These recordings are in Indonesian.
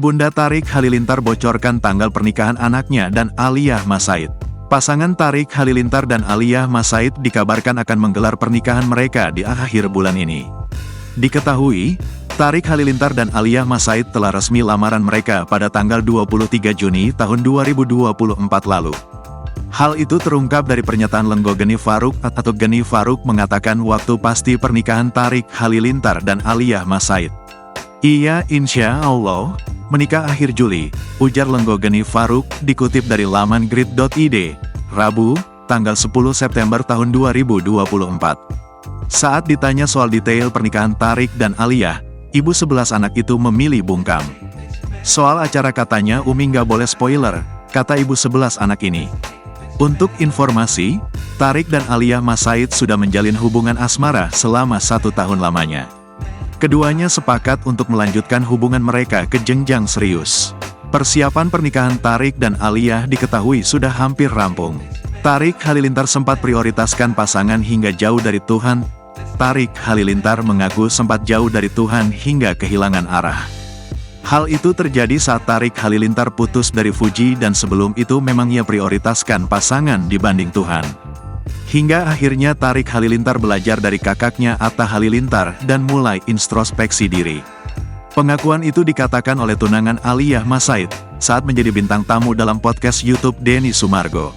Bunda Tarik Halilintar bocorkan tanggal pernikahan anaknya dan Aliyah Mas Said. Pasangan Tarik Halilintar dan Aliyah Mas Said dikabarkan akan menggelar pernikahan mereka di akhir bulan ini. Diketahui, Tarik Halilintar dan Aliyah Mas Said telah resmi lamaran mereka pada tanggal 23 Juni tahun 2024 lalu. Hal itu terungkap dari pernyataan Lenggo Geni Faruk atau Geni Faruk mengatakan waktu pasti pernikahan Tarik Halilintar dan Aliyah Mas Said. Iya, insya Allah, menikah akhir Juli, ujar Lenggo Geni Faruk, dikutip dari laman grid.id, Rabu, tanggal 10 September tahun 2024. Saat ditanya soal detail pernikahan Tarik dan Aliyah, ibu 11 anak itu memilih bungkam. Soal acara katanya Umi nggak boleh spoiler, kata ibu 11 anak ini. Untuk informasi, Tarik dan Aliyah Mas Said sudah menjalin hubungan asmara selama 1 tahun lamanya. Keduanya sepakat untuk melanjutkan hubungan mereka ke jenjang serius. Persiapan pernikahan Tarik dan Aliyah diketahui sudah hampir rampung. Tarik Halilintar sempat prioritaskan pasangan hingga jauh dari Tuhan. Tarik Halilintar mengaku sempat jauh dari Tuhan hingga kehilangan arah. Hal itu terjadi saat Tarik Halilintar putus dari Fuji dan sebelum itu memang ia prioritaskan pasangan dibanding Tuhan. Hingga akhirnya Tarik Halilintar belajar dari kakaknya Atta Halilintar dan mulai introspeksi diri. Pengakuan itu dikatakan oleh tunangan Aliyah Mas Said saat menjadi bintang tamu dalam podcast YouTube Denny Sumargo.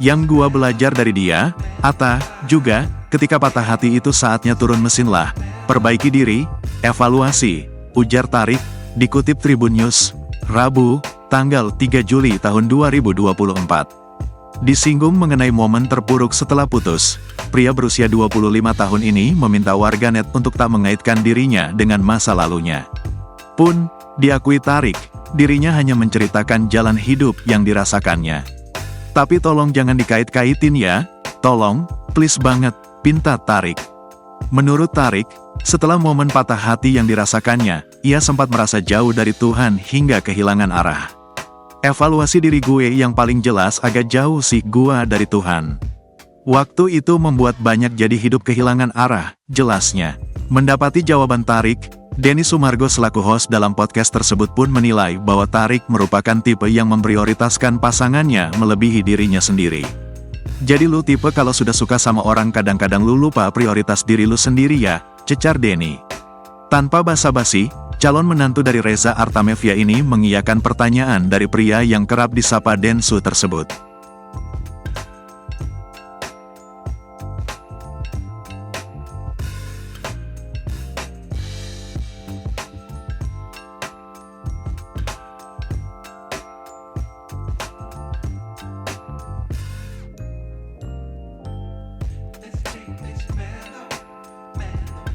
Yang gua belajar dari dia, Atta, juga, ketika patah hati itu saatnya turun mesin lah, perbaiki diri, evaluasi, ujar Tarik, dikutip Tribun News, Rabu, tanggal 3 Juli tahun 2024. Disinggung mengenai momen terpuruk setelah putus, pria berusia 25 tahun ini meminta warganet untuk tak mengaitkan dirinya dengan masa lalunya. Pun, diakui Tarik, dirinya hanya menceritakan jalan hidup yang dirasakannya. Tapi tolong jangan dikait-kaitin ya, tolong, please banget, pinta Tarik. Menurut Tarik, setelah momen patah hati yang dirasakannya, ia sempat merasa jauh dari Tuhan hingga kehilangan arah. Evaluasi diri gue yang paling jelas agak jauh sih gua dari Tuhan. Waktu itu membuat banyak jadi hidup kehilangan arah, jelasnya. Mendapati jawaban Tarik, Denny Sumargo selaku host dalam podcast tersebut pun menilai bahwa Tarik merupakan tipe yang memprioritaskan pasangannya melebihi dirinya sendiri. Jadi lu tipe kalau sudah suka sama orang kadang-kadang lu lupa prioritas diri lu sendiri ya, cecar Denny. Tanpa basa-basi, calon menantu dari Reza Artamevia ini mengiyakan pertanyaan dari pria yang kerap disapa Densu tersebut.